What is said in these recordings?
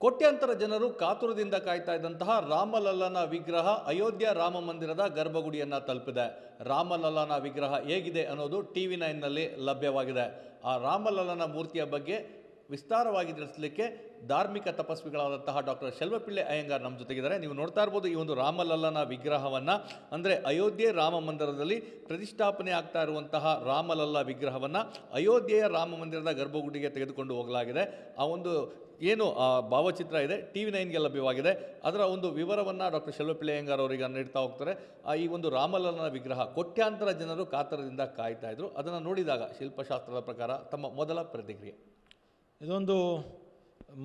ಕೋಟ್ಯಾಂತರ ಜನರು ಕಾತುರದಿಂದ ಕಾಯ್ತಾ ಇದ್ದಂತಹ ರಾಮಲಲ್ಲನ ವಿಗ್ರಹ ಅಯೋಧ್ಯ ರಾಮ ಮಂದಿರದ ಗರ್ಭಗುಡಿಯನ್ನು ತಲುಪಿದೆ. ರಾಮಲಲ್ಲನ ವಿಗ್ರಹ ಹೇಗಿದೆ ಅನ್ನೋದು TV9ನಲ್ಲಿ ಲಭ್ಯವಾಗಿದೆ. ಆ ರಾಮಲಲ್ಲನ ಮೂರ್ತಿಯ ಬಗ್ಗೆ ವಿಸ್ತಾರವಾಗಿ ತಿಳಿಸಲಿಕ್ಕೆ ಧಾರ್ಮಿಕ ತಪಸ್ವಿಗಳಾದಂತಹ ಡಾಕ್ಟರ್ ಶೆಲ್ವಪಿಳ್ಳಿ ಅಯ್ಯಂಗಾರ್ ನಮ್ಮ ಜೊತೆಗಿದ್ದಾರೆ. ನೀವು ನೋಡ್ತಾ ಇರ್ಬೋದು ಈ ಒಂದು ರಾಮಲಲ್ಲನ ವಿಗ್ರಹವನ್ನು, ಅಂದರೆ ಅಯೋಧ್ಯೆ ರಾಮ ಮಂದಿರದಲ್ಲಿ ಪ್ರತಿಷ್ಠಾಪನೆ ಆಗ್ತಾ ಇರುವಂತಹ ರಾಮಲಲ್ಲ ವಿಗ್ರಹವನ್ನು ಅಯೋಧ್ಯೆಯ ರಾಮ ಮಂದಿರದ ಗರ್ಭಗುಡಿಗೆ ತೆಗೆದುಕೊಂಡು ಹೋಗಲಾಗಿದೆ. ಆ ಒಂದು ಏನು ಭಾವಚಿತ್ರ ಇದೆ TV9ಗೆ ಲಭ್ಯವಾಗಿದೆ. ಅದರ ಒಂದು ವಿವರವನ್ನು ಡಾಕ್ಟರ್ ಶೆಲ್ವಪಿಳ್ಳಿ ಅಯ್ಯಂಗಾರ್ ಅವರಿಗೆ ನೀಡ್ತಾ ಹೋಗ್ತಾರೆ. ಈ ಒಂದು ರಾಮಲಲ್ಲನ ವಿಗ್ರಹ ಕೋಟ್ಯಾಂತರ ಜನರು ಕಾತರದಿಂದ ಕಾಯ್ತಾ ಇದ್ರು. ಅದನ್ನು ನೋಡಿದಾಗ ಶಿಲ್ಪಶಾಸ್ತ್ರದ ಪ್ರಕಾರ ತಮ್ಮ ಮೊದಲ ಪ್ರತಿಕ್ರಿಯೆ? ಇದೊಂದು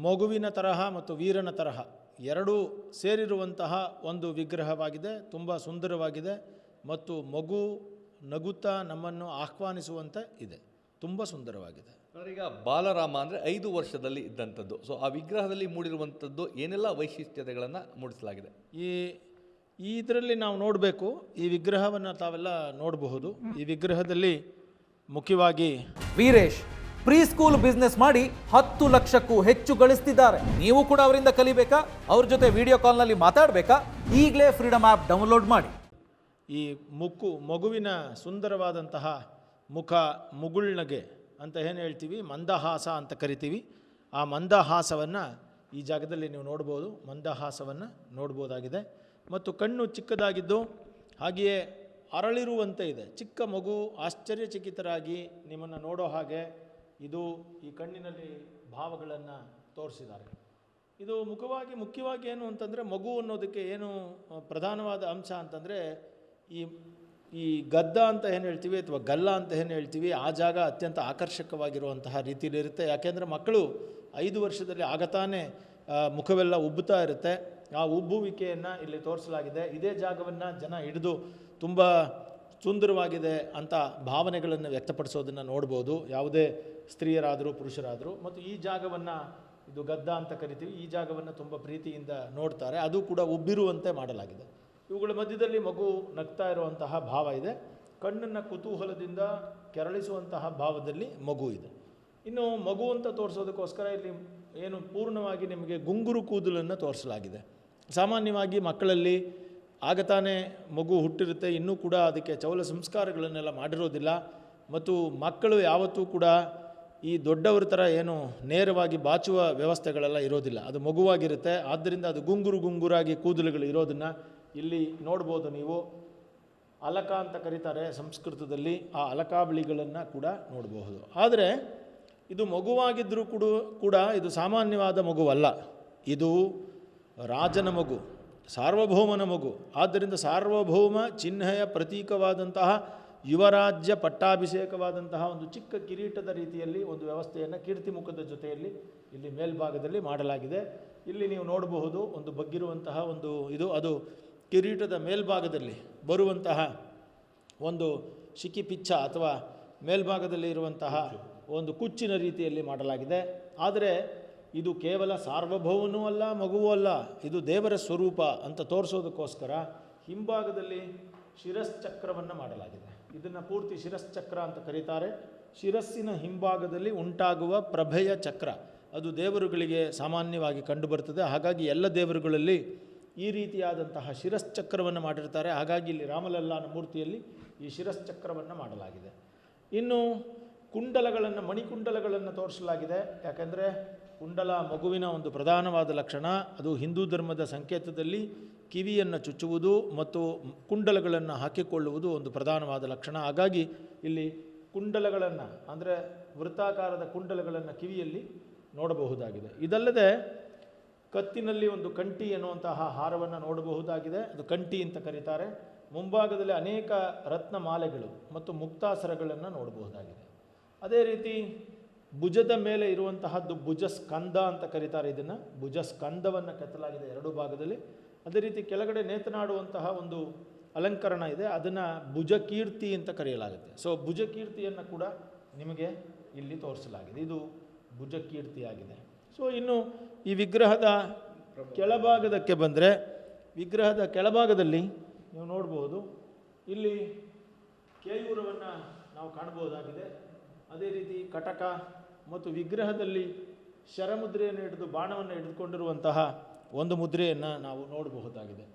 ಮಗುವಿನ ತರಹ ಮತ್ತು ವೀರನ ತರಹ ಎರಡೂ ಸೇರಿರುವಂತಹ ಒಂದು ವಿಗ್ರಹವಾಗಿದೆ. ತುಂಬ ಸುಂದರವಾಗಿದೆ ಮತ್ತು ಮಗು ನಗುತ್ತಾ ನಮ್ಮನ್ನು ಆಹ್ವಾನಿಸುವಂತೆ ಇದೆ. ತುಂಬ ಸುಂದರವಾಗಿದೆ. ಈಗ ಬಾಲರಾಮ ಅಂದರೆ 5 ವರ್ಷದಲ್ಲಿ ಇದ್ದಂಥದ್ದು. ಸೊ ಆ ವಿಗ್ರಹದಲ್ಲಿ ಮೂಡಿರುವಂಥದ್ದು ಏನೆಲ್ಲ ವೈಶಿಷ್ಟ್ಯತೆಗಳನ್ನು ಮೂಡಿಸಲಾಗಿದೆ? ಇದರಲ್ಲಿ ನಾವು ನೋಡಬೇಕು. ಈ ವಿಗ್ರಹವನ್ನು ತಾವೆಲ್ಲ ನೋಡಬಹುದು. ಈ ವಿಗ್ರಹದಲ್ಲಿ ಮುಖ್ಯವಾಗಿ ವೀರೇಶ್ ಪ್ರೀ ಸ್ಕೂಲ್ ಬಿಸ್ನೆಸ್ ಮಾಡಿ 10 ಲಕ್ಷಕ್ಕೂ ಹೆಚ್ಚು ಗಳಿಸ್ತಿದ್ದಾರೆ. ನೀವು ಕೂಡ ಅವರಿಂದ ಕಲಿಬೇಕಾ? ಅವ್ರ ಜೊತೆ ವಿಡಿಯೋ ಕಾಲ್ನಲ್ಲಿ ಮಾತಾಡಬೇಕಾ? ಈಗಲೇ ಫ್ರೀಡಮ್ ಆ್ಯಪ್ ಡೌನ್ಲೋಡ್ ಮಾಡಿ. ಈ ಮಗುವಿನ ಸುಂದರವಾದಂತಹ ಮುಖ, ಮುಗುಳ್ನಗೆ ಅಂತ ಏನು ಹೇಳ್ತೀವಿ, ಮಂದಹಾಸ ಅಂತ ಕರಿತೀವಿ. ಆ ಮಂದಹಾಸವನ್ನು ಈ ಜಾಗದಲ್ಲಿ ನೀವು ನೋಡ್ಬೋದು. ಮಂದಹಾಸವನ್ನು ನೋಡ್ಬೋದಾಗಿದೆ. ಮತ್ತು ಕಣ್ಣು ಚಿಕ್ಕದಾಗಿದ್ದು ಹಾಗೆಯೇ ಅರಳಿರುವಂತೆ ಇದೆ. ಚಿಕ್ಕ ಮಗು ಆಶ್ಚರ್ಯಚಕಿತರಾಗಿ ನಿಮ್ಮನ್ನು ನೋಡೋ ಹಾಗೆ ಈ ಕಣ್ಣಿನಲ್ಲಿ ಭಾವಗಳನ್ನು ತೋರಿಸಿದ್ದಾರೆ. ಇದು ಮುಖ್ಯವಾಗಿ ಏನು ಅಂತಂದರೆ, ಮಗು ಅನ್ನೋದಕ್ಕೆ ಏನು ಪ್ರಧಾನವಾದ ಅಂಶ ಅಂತಂದರೆ ಈ ಗದ್ದ ಅಂತ ಏನು ಹೇಳ್ತೀವಿ ಅಥವಾ ಗಲ್ಲ ಅಂತ ಏನು ಹೇಳ್ತೀವಿ, ಆ ಜಾಗ ಅತ್ಯಂತ ಆಕರ್ಷಕವಾಗಿರುವಂತಹ ರೀತಿಯಲ್ಲಿರುತ್ತೆ. ಯಾಕೆಂದರೆ ಮಕ್ಕಳು 5 ವರ್ಷದಲ್ಲಿ ಆಗತಾನೆ ಮುಖವೆಲ್ಲ ಉಬ್ಬುತ್ತಾ ಇರುತ್ತೆ. ಆ ಉಬ್ಬುವಿಕೆಯನ್ನು ಇಲ್ಲಿ ತೋರಿಸಲಾಗಿದೆ. ಇದೇ ಜಾಗವನ್ನು ಜನ ಹಿಡಿದು ತುಂಬ ಸುಂದರವಾಗಿದೆ ಅಂತ ಭಾವನೆಗಳನ್ನು ವ್ಯಕ್ತಪಡಿಸೋದನ್ನು ನೋಡ್ಬೋದು, ಯಾವುದೇ ಸ್ತ್ರೀಯರಾದರೂ ಪುರುಷರಾದರೂ. ಮತ್ತು ಈ ಜಾಗವನ್ನು, ಇದು ಗದ್ದ ಅಂತ ಕರಿತೀವಿ, ಈ ಜಾಗವನ್ನು ತುಂಬ ಪ್ರೀತಿಯಿಂದ ನೋಡ್ತಾರೆ. ಅದು ಕೂಡ ಉಬ್ಬಿರುವಂತೆ ಮಾಡಲಾಗಿದೆ. ಇವುಗಳ ಮಧ್ಯದಲ್ಲಿ ಮಗು ನಗ್ತಾ ಇರುವಂತಹ ಭಾವ ಇದೆ. ಕಣ್ಣನ್ನು ಕುತೂಹಲದಿಂದ ಕೆರಳಿಸುವಂತಹ ಭಾವದಲ್ಲಿ ಮಗು ಇದೆ. ಇನ್ನು ಮಗು ಅಂತ ತೋರಿಸೋದಕ್ಕೋಸ್ಕರ ಇಲ್ಲಿ ಏನು ಪೂರ್ಣವಾಗಿ ನಿಮಗೆ ಗುಂಗುರು ಕೂದಲನ್ನು ತೋರಿಸಲಾಗಿದೆ. ಸಾಮಾನ್ಯವಾಗಿ ಮಕ್ಕಳಲ್ಲಿ ಆಗತಾನೆ ಮಗು ಹುಟ್ಟಿರುತ್ತೆ, ಇನ್ನೂ ಕೂಡ ಅದಕ್ಕೆ ಚೌಲ ಸಂಸ್ಕಾರಗಳನ್ನೆಲ್ಲ ಮಾಡಿರೋದಿಲ್ಲ. ಮತ್ತು ಮಕ್ಕಳು ಯಾವತ್ತೂ ಕೂಡ ಈ ದೊಡ್ಡವರ ಥರ ಏನು ನೇರವಾಗಿ ಬಾಚುವ ವ್ಯವಸ್ಥೆಗಳೆಲ್ಲ ಇರೋದಿಲ್ಲ. ಅದು ಮಗುವಾಗಿರುತ್ತೆ. ಆದ್ದರಿಂದ ಅದು ಗುಂಗುರಾಗಿ ಕೂದಲುಗಳು ಇರೋದನ್ನು ಇಲ್ಲಿ ನೋಡ್ಬೋದು ನೀವು. ಅಲಕ ಅಂತ ಕರೀತಾರೆ ಸಂಸ್ಕೃತದಲ್ಲಿ. ಆ ಅಲಕಾಬಳಿಗಳನ್ನು ಕೂಡ ನೋಡಬಹುದು. ಆದರೆ ಇದು ಮಗುವಾಗಿದ್ದರೂ ಕೂಡ ಇದು ಸಾಮಾನ್ಯವಾದ ಮಗುವಲ್ಲ. ಇದು ರಾಜನ ಮಗು, ಸಾರ್ವಭೌಮನ ಮಗು. ಆದ್ದರಿಂದ ಸಾರ್ವಭೌಮ ಚಿಹ್ನೆಯ ಪ್ರತೀಕವಾದಂತಹ ಯುವರಾಜ್ಯ ಪಟ್ಟಾಭಿಷೇಕವಾದಂತಹ ಒಂದು ಚಿಕ್ಕ ಕಿರೀಟದ ರೀತಿಯಲ್ಲಿ ಒಂದು ವ್ಯವಸ್ಥೆಯನ್ನು ಕೀರ್ತಿಮುಖದ ಜೊತೆಯಲ್ಲಿ ಇಲ್ಲಿ ಮೇಲ್ಭಾಗದಲ್ಲಿ ಮಾಡಲಾಗಿದೆ. ಇಲ್ಲಿ ನೀವು ನೋಡಬಹುದು ಒಂದು ಬಗ್ಗಿರುವಂತಹ ಅದು ಕಿರೀಟದ ಮೇಲ್ಭಾಗದಲ್ಲಿ ಬರುವಂತಹ ಒಂದು ಶಿಕಿಪಿಚ್ಚ ಅಥವಾ ಮೇಲ್ಭಾಗದಲ್ಲಿ ಇರುವಂತಹ ಒಂದು ಕುಚ್ಚಿನ ರೀತಿಯಲ್ಲಿ ಮಾಡಲಾಗಿದೆ. ಆದರೆ ಇದು ಕೇವಲ ಸಾರ್ವಭೌಮನೂ ಅಲ್ಲ, ಮಗುವೂ ಅಲ್ಲ, ಇದು ದೇವರ ಸ್ವರೂಪ ಅಂತ ತೋರಿಸೋದಕ್ಕೋಸ್ಕರ ಹಿಂಭಾಗದಲ್ಲಿ ಶಿರಶ್ಚಕ್ರವನ್ನು ಮಾಡಲಾಗಿದೆ. ಇದನ್ನು ಪೂರ್ತಿ ಶಿರಶ್ಚಕ್ರ ಅಂತ ಕರೀತಾರೆ. ಶಿರಸ್ಸಿನ ಹಿಂಭಾಗದಲ್ಲಿ ಉಂಟಾಗುವ ಪ್ರಭೆಯ ಚಕ್ರ ಅದು ದೇವರುಗಳಿಗೆ ಸಾಮಾನ್ಯವಾಗಿ ಕಂಡುಬರ್ತದೆ. ಹಾಗಾಗಿ ಎಲ್ಲ ದೇವರುಗಳಲ್ಲಿ ಈ ರೀತಿಯಾದಂತಹ ಶಿರಶ್ಚಕ್ರವನ್ನು ಮಾಡಿರ್ತಾರೆ. ಹಾಗಾಗಿ ಇಲ್ಲಿ ರಾಮಲಲ್ಲನ ಮೂರ್ತಿಯಲ್ಲಿ ಈ ಶಿರಶ್ಚಕ್ರವನ್ನು ಮಾಡಲಾಗಿದೆ. ಇನ್ನು ಮಣಿಕುಂಡಲಗಳನ್ನು ತೋರಿಸಲಾಗಿದೆ. ಯಾಕೆಂದರೆ ಕುಂಡಲ ಮಗುವಿನ ಒಂದು ಪ್ರಧಾನವಾದ ಲಕ್ಷಣ. ಅದು ಹಿಂದೂ ಧರ್ಮದ ಸಂಕೇತದಲ್ಲಿ ಕಿವಿಯನ್ನು ಚುಚ್ಚುವುದು ಮತ್ತು ಕುಂಡಲಗಳನ್ನು ಹಾಕಿಕೊಳ್ಳುವುದು ಒಂದು ಪ್ರಧಾನವಾದ ಲಕ್ಷಣ. ಹಾಗಾಗಿ ಇಲ್ಲಿ ಕುಂಡಲಗಳನ್ನು, ಅಂದರೆ ವೃತ್ತಾಕಾರದ ಕುಂಡಲಗಳನ್ನು ಕಿವಿಯಲ್ಲಿ ನೋಡಬಹುದಾಗಿದೆ. ಇದಲ್ಲದೆ ಕತ್ತಿನಲ್ಲಿ ಒಂದು ಕಂಠಿ ಎನ್ನುವಂತಹ ಹಾರವನ್ನು ನೋಡಬಹುದಾಗಿದೆ. ಅದು ಕಂಠಿ ಅಂತ ಕರೀತಾರೆ. ಮುಂಭಾಗದಲ್ಲಿ ಅನೇಕ ರತ್ನ ಮಾಲೆಗಳು ಮತ್ತು ಮುಕ್ತಾಸರಗಳನ್ನು ನೋಡಬಹುದಾಗಿದೆ. ಅದೇ ರೀತಿ ಭುಜದ ಮೇಲೆ ಇರುವಂತಹದ್ದು ಭುಜಸ್ಕಂದ ಅಂತ ಕರೀತಾರೆ. ಇದನ್ನು ಭುಜಸ್ಕಂದವನ್ನು ಕೆತ್ತಲಾಗಿದೆ 2 ಭಾಗದಲ್ಲಿ. ಅದೇ ರೀತಿ ಕೆಳಗಡೆ ನೇತನಾಡುವಂತಹ ಒಂದು ಅಲಂಕರಣ ಇದೆ, ಅದನ್ನು ಭುಜಕೀರ್ತಿ ಅಂತ ಕರೆಯಲಾಗುತ್ತೆ. ಸೊ ಭುಜಕೀರ್ತಿಯನ್ನು ಕೂಡ ನಿಮಗೆ ಇಲ್ಲಿ ತೋರಿಸಲಾಗಿದೆ. ಇದು ಭುಜಕೀರ್ತಿಯಾಗಿದೆ. ಸೊ ಇನ್ನು ಈ ವಿಗ್ರಹದ ಕೆಳಭಾಗದಕ್ಕೆ ಬಂದರೆ, ವಿಗ್ರಹದ ಕೆಳಭಾಗದಲ್ಲಿ ನೀವು ನೋಡ್ಬೋದು, ಇಲ್ಲಿ ಕೇಯೂರವನ್ನು ನಾವು ಕಾಣಬಹುದಾಗಿದೆ. ಅದೇ ರೀತಿ ಕಟಕ ಮತ್ತು ವಿಗ್ರಹದಲ್ಲಿ ಶರಮುದ್ರೆಯನ್ನು ಹಿಡಿದು ಬಾಣವನ್ನು ಹಿಡಿದುಕೊಂಡಿರುವಂತಹ ಒಂದು ಮುದ್ರೆಯನ್ನು ನಾವು ನೋಡಬಹುದಾಗಿದೆ.